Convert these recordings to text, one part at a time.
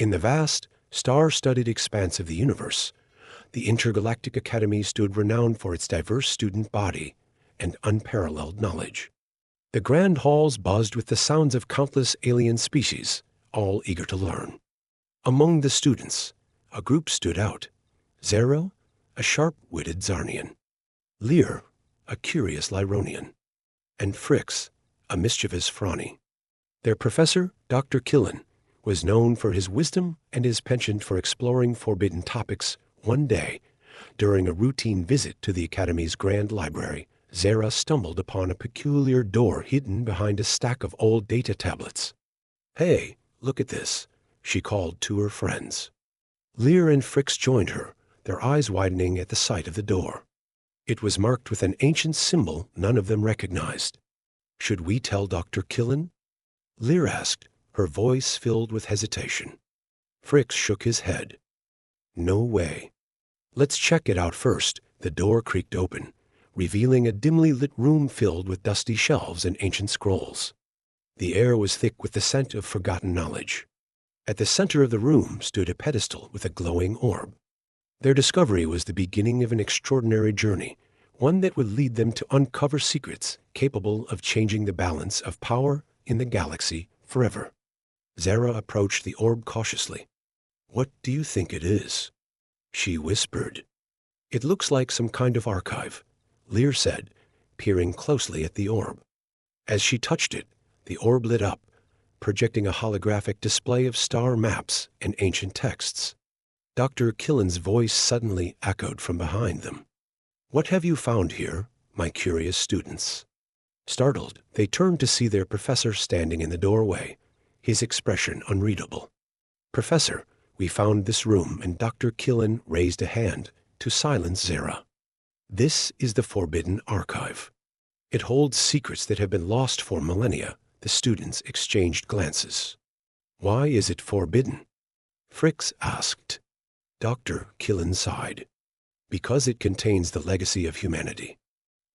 In the vast, star-studded expanse of the universe, the Intergalactic Academy stood renowned for its diverse student body and unparalleled knowledge. The grand halls buzzed with the sounds of countless alien species, all eager to learn. Among the students, a group stood out. Zero, a sharp-witted Zarnian. Lear, a curious Lyronian. And Frix, a mischievous Franny. Their professor, Dr. Killen, was known for his wisdom and his penchant for exploring forbidden topics. One day, during a routine visit to the Academy's grand library, Zara stumbled upon a peculiar door hidden behind a stack of old data tablets. "Hey, look at this," she called to her friends. Lear and Frix joined her, their eyes widening at the sight of the door. It was marked with an ancient symbol none of them recognized. "Should we tell Dr. Killen?" Lear asked, her voice filled with hesitation. Frix shook his head. "No way. Let's check it out first." The door creaked open, revealing a dimly lit room filled with dusty shelves and ancient scrolls. The air was thick with the scent of forgotten knowledge. At the center of the room stood a pedestal with a glowing orb. Their discovery was the beginning of an extraordinary journey, one that would lead them to uncover secrets capable of changing the balance of power in the galaxy forever. Zara approached the orb cautiously. "What do you think it is?" she whispered. "It looks like some kind of archive," Lear said, peering closely at the orb. As she touched it, the orb lit up, projecting a holographic display of star maps and ancient texts. Dr. Killen's voice suddenly echoed from behind them. "What have you found here, my curious students?" Startled, they turned to see their professor standing in the doorway, his expression unreadable. "Professor, we found this room," and Dr. Killen raised a hand to silence Zara. "This is the Forbidden Archive. It holds secrets that have been lost for millennia." The students exchanged glances. "Why is it forbidden?" Frix asked. Dr. Killen sighed. "Because it contains the legacy of humanity.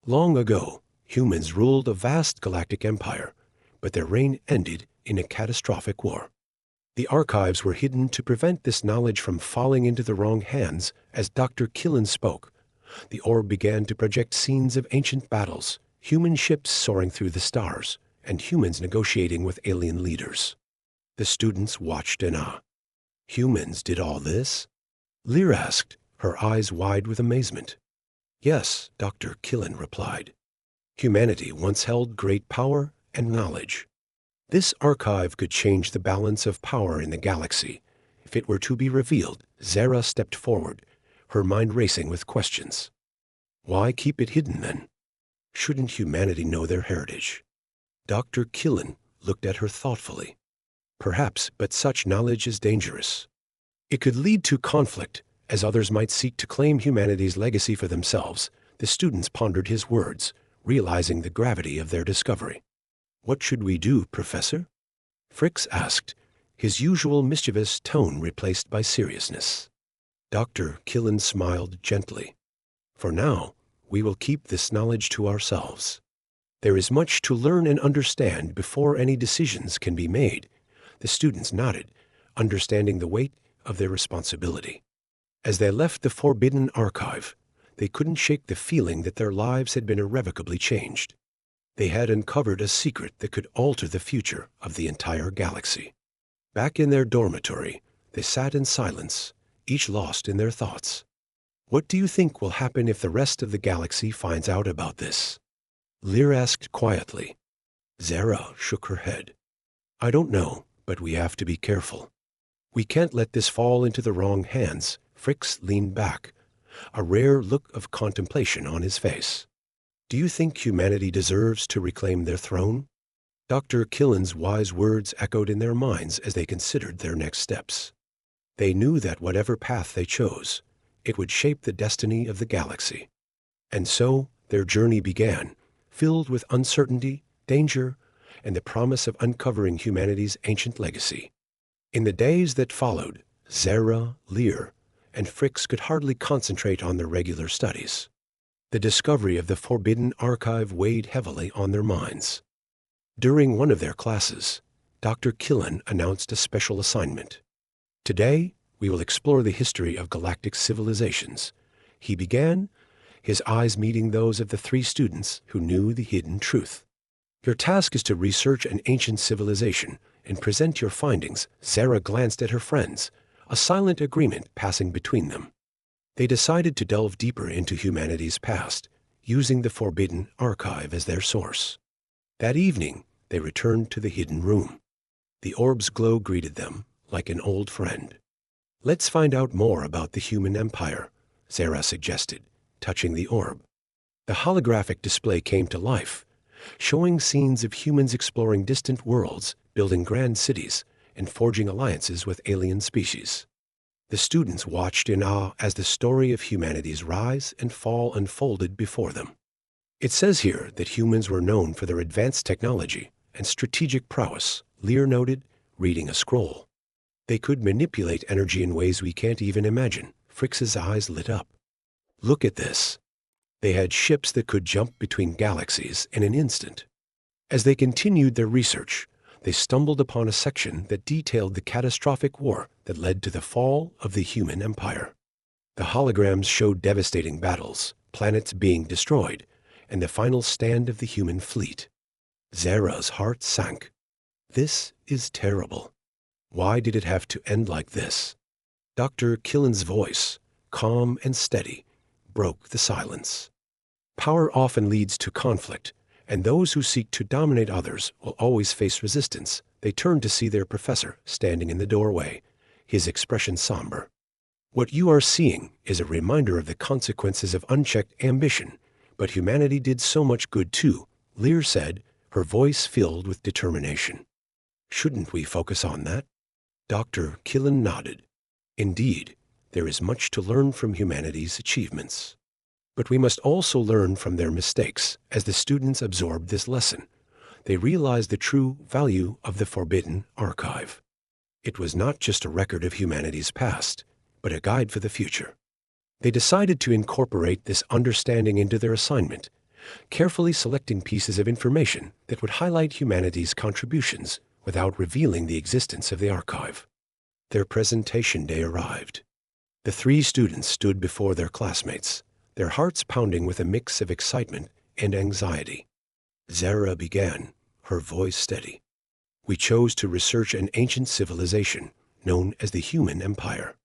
Long ago, humans ruled a vast galactic empire, but their reign ended in a catastrophic war. The archives were hidden to prevent this knowledge from falling into the wrong hands." As Dr. Killen spoke, the orb began to project scenes of ancient battles, human ships soaring through the stars, and humans negotiating with alien leaders. The students watched in awe. "Humans did all this?" Lear asked, her eyes wide with amazement. "Yes," Dr. Killen replied. "Humanity once held great power and knowledge. This archive could change the balance of power in the galaxy. If it were to be revealed." Zara stepped forward, her mind racing with questions. "Why keep it hidden then? Shouldn't humanity know their heritage?" Dr. Killen looked at her thoughtfully. "Perhaps, but such knowledge is dangerous. It could lead to conflict, as others might seek to claim humanity's legacy for themselves." The students pondered his words, realizing the gravity of their discovery. "What should we do, Professor?" Frix asked, his usual mischievous tone replaced by seriousness. Dr. Killen smiled gently. "For now, we will keep this knowledge to ourselves. There is much to learn and understand before any decisions can be made." The students nodded, understanding the weight of their responsibility. As they left the Forbidden Archive, they couldn't shake the feeling that their lives had been irrevocably changed. They had uncovered a secret that could alter the future of the entire galaxy. Back in their dormitory, they sat in silence, each lost in their thoughts. "What do you think will happen if the rest of the galaxy finds out about this?" Lear asked quietly. Zara shook her head. "I don't know, but we have to be careful. We can't let this fall into the wrong hands." Frix leaned back, a rare look of contemplation on his face. "Do you think humanity deserves to reclaim their throne?" Dr. Killen's wise words echoed in their minds as they considered their next steps. They knew that whatever path they chose, it would shape the destiny of the galaxy. And so their journey began, filled with uncertainty, danger, and the promise of uncovering humanity's ancient legacy. In the days that followed, Zara, Lear, and Frix could hardly concentrate on their regular studies. The discovery of the Forbidden Archive weighed heavily on their minds. During one of their classes, Dr. Killen announced a special assignment. Today, we will explore the history of galactic civilizations. He began, his eyes meeting those of the three students who knew the hidden truth. Your task is to research an ancient civilization and present your findings. Zara glanced at her friends, a silent agreement passing between them. They decided to delve deeper into humanity's past, using the Forbidden Archive as their source. That evening, they returned to the hidden room. The orb's glow greeted them like an old friend. "Let's find out more about the human empire," Zara suggested, touching the orb. The holographic display came to life, showing scenes of humans exploring distant worlds, building grand cities, and forging alliances with alien species. The students watched in awe as the story of humanity's rise and fall unfolded before them. It says here that humans were known for their advanced technology and strategic prowess, Lear noted, reading a scroll. They could manipulate energy in ways we can't even imagine. Frick's eyes lit up. "Look at this." They had ships that could jump between galaxies in an instant. As they continued their research, they stumbled upon a section that detailed the catastrophic war that led to the fall of the human empire. The holograms showed devastating battles, planets being destroyed, and the final stand of the human fleet. Zara's heart sank. This is terrible. Why did it have to end like this? Dr. Killen's voice, calm and steady, broke the silence. Power often leads to conflict, and those who seek to dominate others will always face resistance. They turned to see their professor standing in the doorway, his expression somber. "What you are seeing is a reminder of the consequences of unchecked ambition, but humanity did so much good too," Lear said, her voice filled with determination. "Shouldn't we focus on that?" Dr. Killen nodded. "Indeed, there is much to learn from humanity's achievements. But we must also learn from their mistakes." As the students absorbed this lesson, they realized the true value of the Forbidden Archive. It was not just a record of humanity's past, but a guide for the future. They decided to incorporate this understanding into their assignment, carefully selecting pieces of information that would highlight humanity's contributions without revealing the existence of the archive. Their presentation day arrived. The three students stood before their classmates, their hearts pounding with a mix of excitement and anxiety. Zara began, her voice steady. "We chose to research an ancient civilization known as the Human Empire.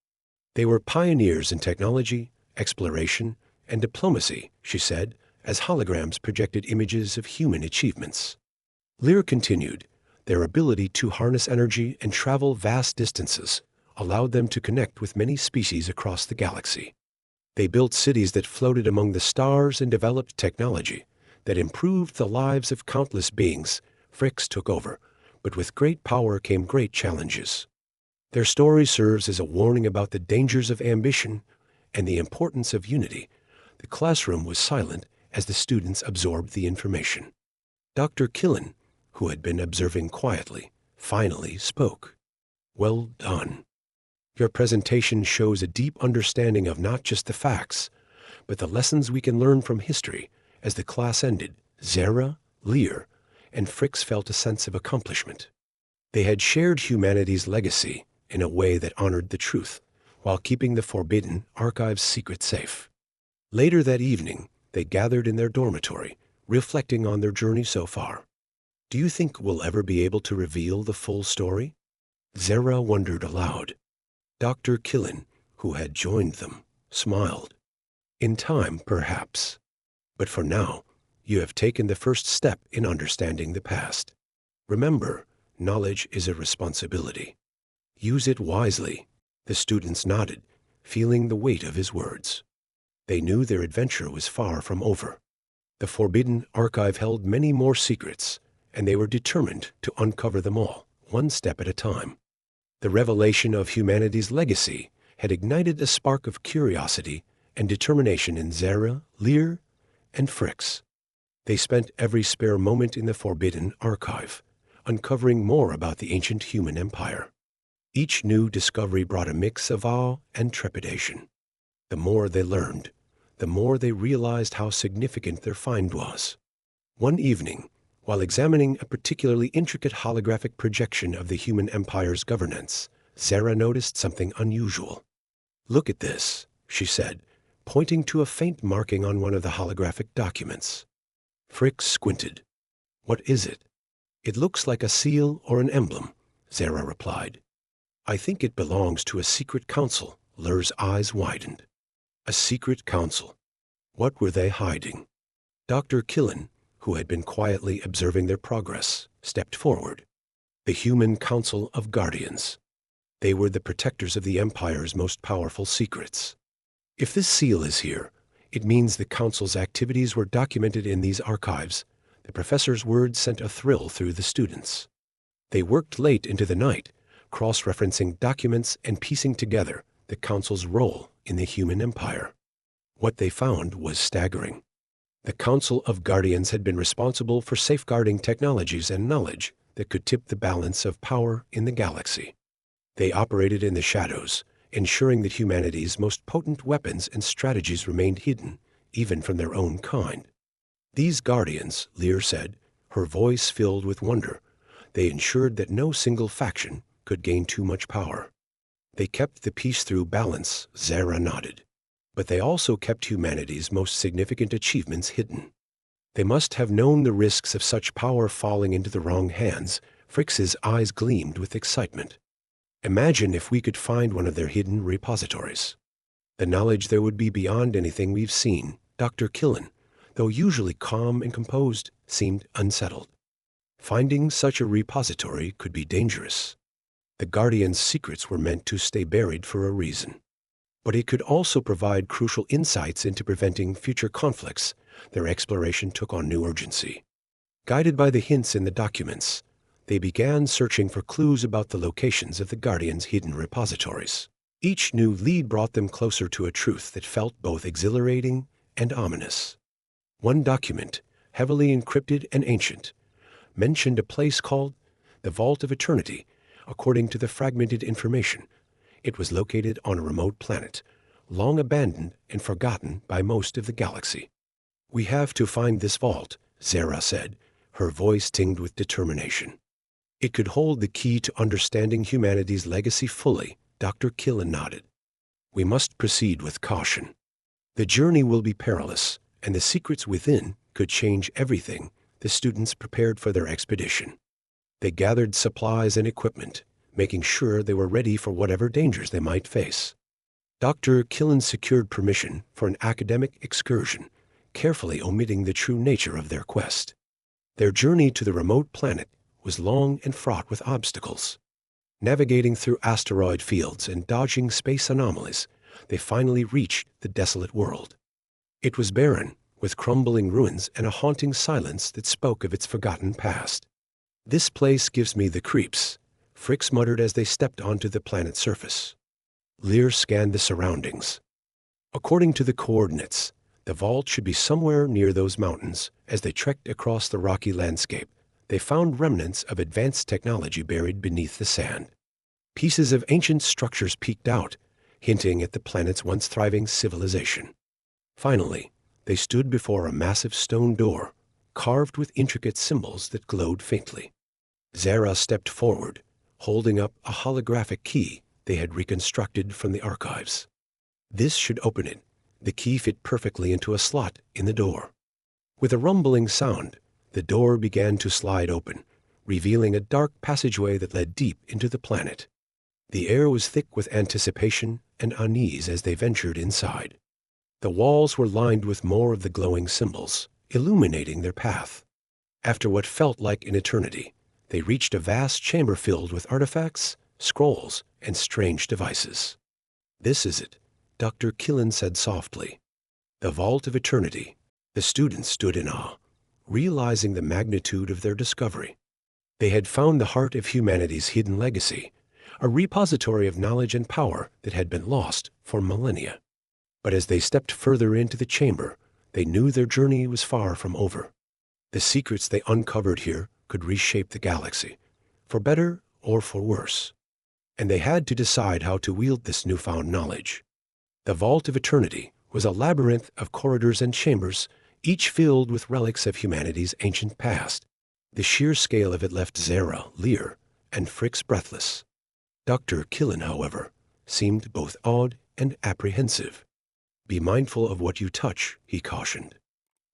They were pioneers in technology, exploration, and diplomacy," she said, as holograms projected images of human achievements. Lear continued, "Their ability to harness energy and travel vast distances allowed them to connect with many species across the galaxy. They built cities that floated among the stars and developed technology that improved the lives of countless beings." Fricks took over, but with great power came great challenges. Their story serves as a warning about the dangers of ambition and the importance of unity. The classroom was silent as the students absorbed the information. Dr. Killen, who had been observing quietly, finally spoke. "Well done. Your presentation shows a deep understanding of not just the facts, but the lessons we can learn from history." As the class ended, Zara, Lear, and Fricks felt a sense of accomplishment. They had shared humanity's legacy in a way that honored the truth, while keeping the Forbidden Archive's secret safe. Later that evening, they gathered in their dormitory, reflecting on their journey so far. "Do you think we'll ever be able to reveal the full story?" Zara wondered aloud. Dr. Killen, who had joined them, smiled. "In time, perhaps. But for now, you have taken the first step in understanding the past. Remember, knowledge is a responsibility. Use it wisely." The students nodded, feeling the weight of his words. They knew their adventure was far from over. The Forbidden Archive held many more secrets, and they were determined to uncover them all, one step at a time. The revelation of humanity's legacy had ignited a spark of curiosity and determination in Zara, Lear, and Fricks. They spent every spare moment in the Forbidden Archive, uncovering more about the ancient human empire. Each new discovery brought a mix of awe and trepidation. The more they learned, the more they realized how significant their find was. One evening, while examining a particularly intricate holographic projection of the human empire's governance, Zara noticed something unusual. "Look at this," she said, pointing to a faint marking on one of the holographic documents. Frick squinted. "What is it?" "It looks like a seal or an emblem," Zara replied. "I think it belongs to a secret council." Lur's eyes widened. A secret council. What were they hiding? Dr. Killen, who had been quietly observing their progress, stepped forward. The Human Council of Guardians. They were the protectors of the Empire's most powerful secrets. If this seal is here, it means the Council's activities were documented in these archives. The professor's words sent a thrill through the students. They worked late into the night, cross-referencing documents and piecing together the Council's role in the human empire. What they found was staggering. The Council of Guardians had been responsible for safeguarding technologies and knowledge that could tip the balance of power in the galaxy. They operated in the shadows, ensuring that humanity's most potent weapons and strategies remained hidden, even from their own kind. These guardians, Lear said, her voice filled with wonder, they ensured that no single faction could gain too much power. They kept the peace through balance, Zara nodded. But they also kept humanity's most significant achievements hidden. They must have known the risks of such power falling into the wrong hands. Frick's eyes gleamed with excitement. Imagine if we could find one of their hidden repositories. The knowledge there would be beyond anything we've seen. Dr. Killen, though usually calm and composed, seemed unsettled. Finding such a repository could be dangerous. The Guardian's secrets were meant to stay buried for a reason. But it could also provide crucial insights into preventing future conflicts. Their exploration took on new urgency. Guided by the hints in the documents, they began searching for clues about the locations of the Guardian's hidden repositories. Each new lead brought them closer to a truth that felt both exhilarating and ominous. One document, heavily encrypted and ancient, mentioned a place called the Vault of Eternity. According to the fragmented information, it was located on a remote planet, long abandoned and forgotten by most of the galaxy. "We have to find this vault," Zara said, her voice tinged with determination. "It could hold the key to understanding humanity's legacy fully." Dr. Killen nodded. "We must proceed with caution. The journey will be perilous, and the secrets within could change everything." The students prepared for their expedition. They gathered supplies and equipment, making sure they were ready for whatever dangers they might face. Dr. Killen secured permission for an academic excursion, carefully omitting the true nature of their quest. Their journey to the remote planet was long and fraught with obstacles. Navigating through asteroid fields and dodging space anomalies, they finally reached the desolate world. It was barren, with crumbling ruins and a haunting silence that spoke of its forgotten past. "This place gives me the creeps," Frick muttered as they stepped onto the planet's surface. Lear scanned the surroundings. According to the coordinates, the vault should be somewhere near those mountains. As they trekked across the rocky landscape, they found remnants of advanced technology buried beneath the sand. Pieces of ancient structures peeked out, hinting at the planet's once thriving civilization. Finally, they stood before a massive stone door, carved with intricate symbols that glowed faintly. Zara stepped forward, holding up a holographic key they had reconstructed from the archives. This should open it. The key fit perfectly into a slot in the door. With a rumbling sound, the door began to slide open, revealing a dark passageway that led deep into the planet. The air was thick with anticipation and unease as they ventured inside. The walls were lined with more of the glowing symbols, illuminating their path. After what felt like an eternity, they reached a vast chamber filled with artifacts, scrolls, and strange devices. "This is it," Dr. Killen said softly. "The Vault of Eternity." The students stood in awe, realizing the magnitude of their discovery. They had found the heart of humanity's hidden legacy, a repository of knowledge and power that had been lost for millennia. But as they stepped further into the chamber, they knew their journey was far from over. The secrets they uncovered here could reshape the galaxy, for better or for worse. And they had to decide how to wield this newfound knowledge. The Vault of Eternity was a labyrinth of corridors and chambers, each filled with relics of humanity's ancient past. The sheer scale of it left Zara, Lear, and Frick breathless. Dr. Killen, however, seemed both awed and apprehensive. "Be mindful of what you touch," he cautioned.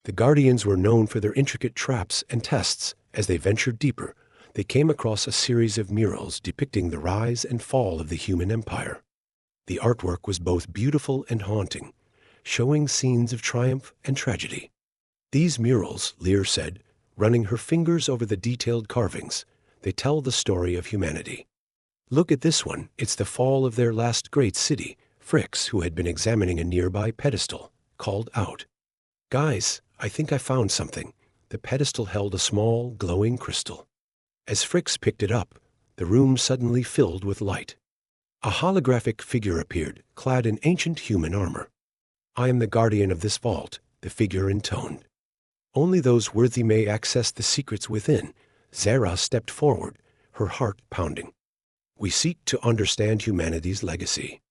The Guardians were known for their intricate traps and tests. As they ventured deeper, they came across a series of murals depicting the rise and fall of the human empire. The artwork was both beautiful and haunting, showing scenes of triumph and tragedy. "These murals," Lear said, running her fingers over the detailed carvings, "they tell the story of humanity. Look at this one. It's the fall of their last great city." Fricks, who had been examining a nearby pedestal, called out, "Guys, I think I found something." The pedestal held a small, glowing crystal. As Fricks picked it up, the room suddenly filled with light. A holographic figure appeared, clad in ancient human armor. "I am the guardian of this vault," the figure intoned. "Only those worthy may access the secrets within." Zara stepped forward, her heart pounding. "We seek to understand humanity's legacy.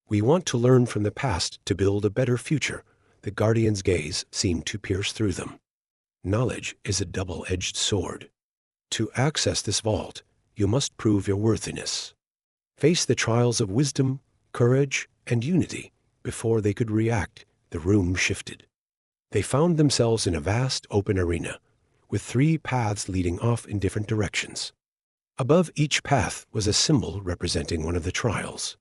We want to learn from the past to build a better future." The Guardian's gaze seemed to pierce through them. "Knowledge is a double-edged sword. To access this vault, you must prove your worthiness. Face the trials of wisdom, courage, and unity." Before they could react, the room shifted. They found themselves in a vast open arena, with 3 paths leading off in different directions. Above each path was a symbol representing one of the trials.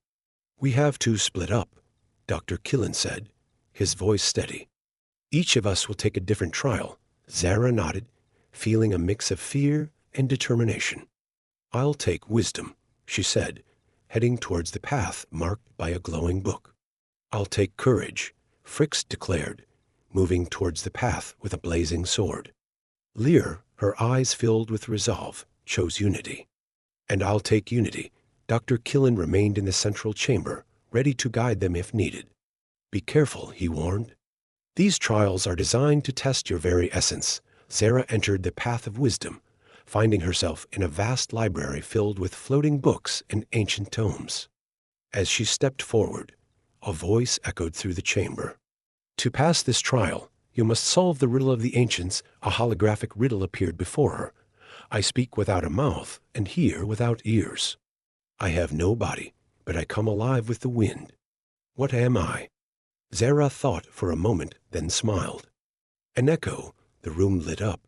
"We have to split up," Dr. Killen said, his voice steady. "Each of us will take a different trial." Zara nodded, feeling a mix of fear and determination. "I'll take wisdom," she said, heading towards the path marked by a glowing book. "I'll take courage," Fricks declared, moving towards the path with a blazing sword. Lear, her eyes filled with resolve, chose unity. "And I'll take unity." Dr. Killen remained in the central chamber, ready to guide them if needed. "Be careful," he warned. "These trials are designed to test your very essence." Zara entered the path of wisdom, finding herself in a vast library filled with floating books and ancient tomes. As she stepped forward, a voice echoed through the chamber. "To pass this trial, you must solve the riddle of the ancients." A holographic riddle appeared before her. "I speak without a mouth and hear without ears. I have no body, but I come alive with the wind. What am I?" Zara thought for a moment, then smiled. An echo, the room lit up,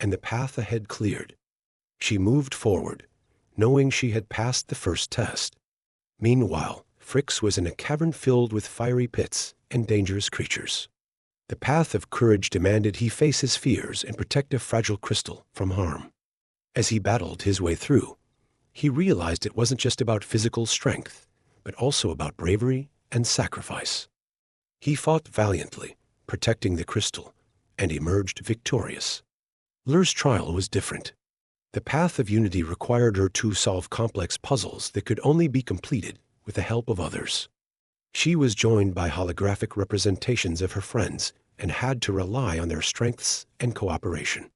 and the path ahead cleared. She moved forward, knowing she had passed the first test. Meanwhile, Fricks was in a cavern filled with fiery pits and dangerous creatures. The path of courage demanded he face his fears and protect a fragile crystal from harm. As he battled his way through, he realized it wasn't just about physical strength, but also about bravery and sacrifice. He fought valiantly, protecting the crystal, and emerged victorious. Lear's trial was different. The path of unity required her to solve complex puzzles that could only be completed with the help of others. She was joined by holographic representations of her friends and had to rely on their strengths and cooperation.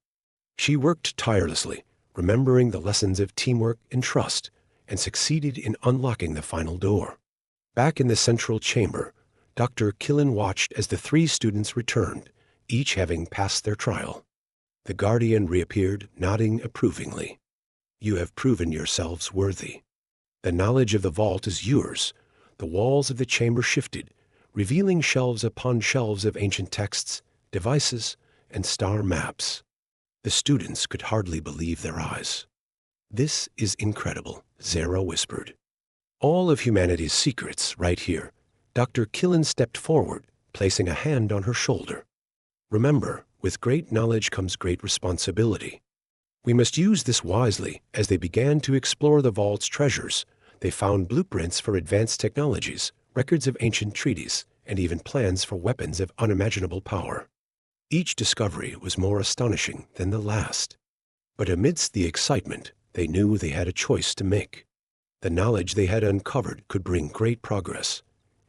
She worked tirelessly, remembering the lessons of teamwork and trust, and succeeded in unlocking the final door. Back in the central chamber, Dr. Killen watched as the 3 students returned, each having passed their trial. The Guardian reappeared, nodding approvingly. "You have proven yourselves worthy. The knowledge of the vault is yours." The walls of the chamber shifted, revealing shelves upon shelves of ancient texts, devices, and star maps. The students could hardly believe their eyes. "This is incredible," Zara whispered. "All of humanity's secrets right here." Dr. Killen stepped forward, placing a hand on her shoulder. "Remember, with great knowledge comes great responsibility. We must use this wisely." As they began to explore the vault's treasures, they found blueprints for advanced technologies, records of ancient treaties, and even plans for weapons of unimaginable power. Each discovery was more astonishing than the last. But amidst the excitement, they knew they had a choice to make. The knowledge they had uncovered could bring great progress,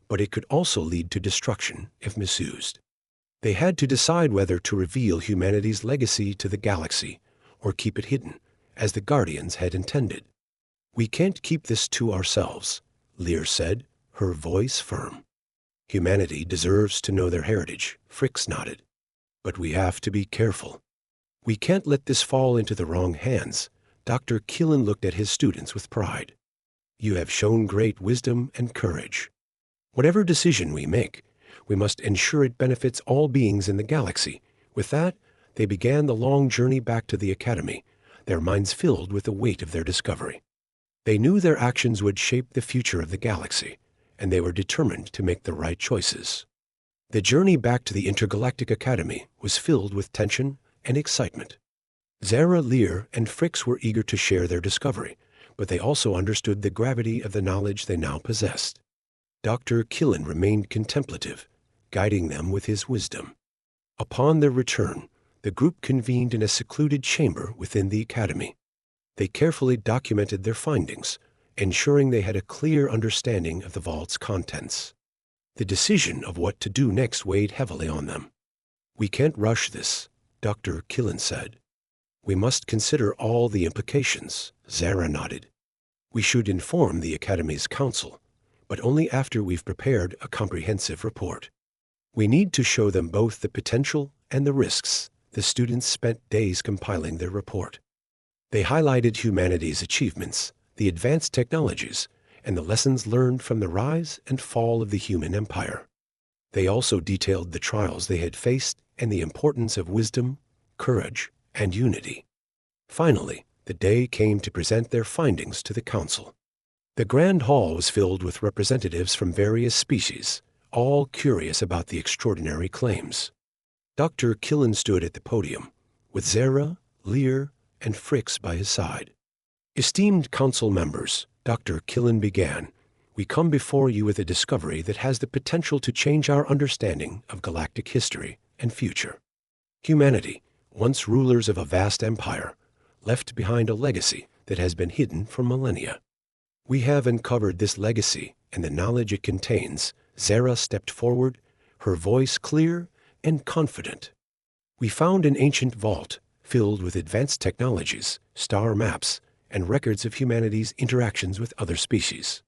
but it could also lead to destruction if misused. They had to decide whether to reveal humanity's legacy to the galaxy or keep it hidden, as the Guardians had intended. "We can't keep this to ourselves," Lear said, her voice firm. "Humanity deserves to know their heritage," Fricks nodded. "But we have to be careful. We can't let this fall into the wrong hands." Dr. Killen looked at his students with pride. You have shown great wisdom and courage. Whatever decision we make, we must ensure it benefits all beings in the galaxy. With that, they began the long journey back to the Academy, their minds filled with the weight of their discovery. They knew their actions would shape the future of the galaxy, and they were determined to make the right choices. The journey back to the Intergalactic Academy was filled with tension and excitement. Zara, Lear, and Fricks were eager to share their discovery, but they also understood the gravity of the knowledge they now possessed. Dr. Killen remained contemplative, guiding them with his wisdom. Upon their return, the group convened in a secluded chamber within the Academy. They carefully documented their findings, ensuring they had a clear understanding of the vault's contents. The decision of what to do next weighed heavily on them. "We can't rush this," Dr. Killen said. "We must consider all the implications," Zara nodded. "We should inform the Academy's council, but only after we've prepared a comprehensive report. We need to show them both the potential and the risks." The students spent days compiling their report. They highlighted humanity's achievements, the advanced technologies, and the lessons learned from the rise and fall of the human empire. They also detailed the trials they had faced and the importance of wisdom, courage, and unity. Finally, the day came to present their findings to the council. The grand hall was filled with representatives from various species, all curious about the extraordinary claims. Dr. Killen stood at the podium, with Zara, Lear, and Fricks by his side. "Esteemed council members," Dr. Killen began, "we come before you with a discovery that has the potential to change our understanding of galactic history and future. Humanity, once rulers of a vast empire, left behind a legacy that has been hidden for millennia. We have uncovered this legacy and the knowledge it contains." Zara stepped forward, her voice clear and confident. "We found an ancient vault filled with advanced technologies, star maps, and records of humanity's interactions with other species.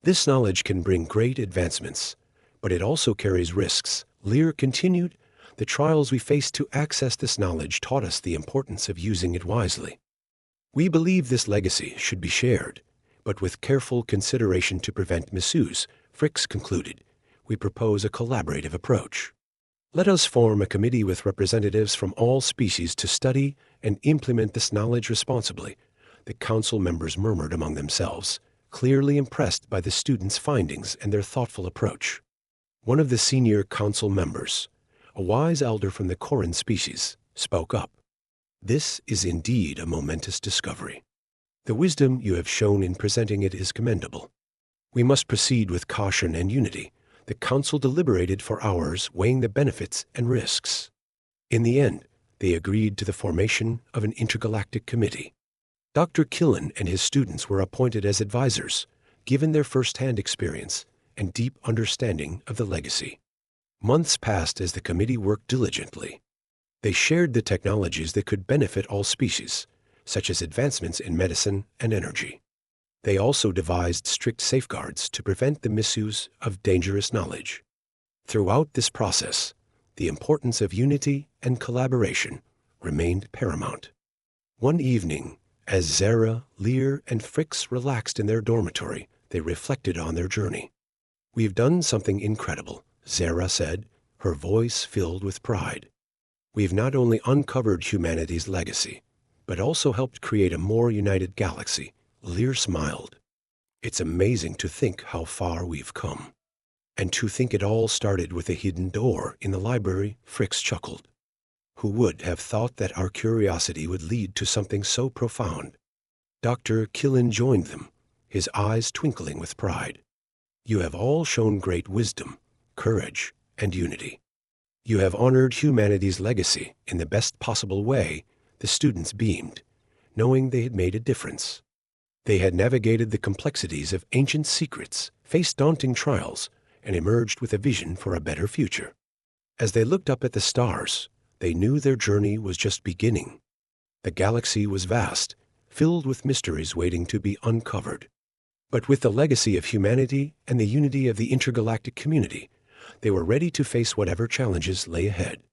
This knowledge can bring great advancements, but it also carries risks." Lear continued, "The trials we faced to access this knowledge taught us the importance of using it wisely. We believe this legacy should be shared, but with careful consideration to prevent misuse." Fricks concluded, "We propose a collaborative approach. Let us form a committee with representatives from all species to study and implement this knowledge responsibly." The council members murmured among themselves, clearly impressed by the students' findings and their thoughtful approach. One of the senior council members, a wise elder from the Corin species, spoke up. "This is indeed a momentous discovery. The wisdom you have shown in presenting it is commendable. We must proceed with caution and unity." The council deliberated for hours, weighing the benefits and risks. In the end, they agreed to the formation of an intergalactic committee. Dr. Killen and his students were appointed as advisors, given their first-hand experience and deep understanding of the legacy. Months passed as the committee worked diligently. They shared the technologies that could benefit all species, such as advancements in medicine and energy. They also devised strict safeguards to prevent the misuse of dangerous knowledge. Throughout this process, the importance of unity and collaboration remained paramount. One evening, as Zara, Lear, and Fricks relaxed in their dormitory, they reflected on their journey. "We've done something incredible," Zara said, her voice filled with pride. "We've not only uncovered humanity's legacy, but also helped create a more united galaxy." Lear smiled. "It's amazing to think how far we've come. And to think it all started with a hidden door in the library," Fricks chuckled. "Who would have thought that our curiosity would lead to something so profound?" Dr. Killen joined them, his eyes twinkling with pride. "You have all shown great wisdom, courage, and unity. You have honored humanity's legacy in the best possible way." The students beamed, knowing they had made a difference. They had navigated the complexities of ancient secrets, faced daunting trials, and emerged with a vision for a better future. As they looked up at the stars, they knew their journey was just beginning. The galaxy was vast, filled with mysteries waiting to be uncovered. But with the legacy of humanity and the unity of the intergalactic community, they were ready to face whatever challenges lay ahead.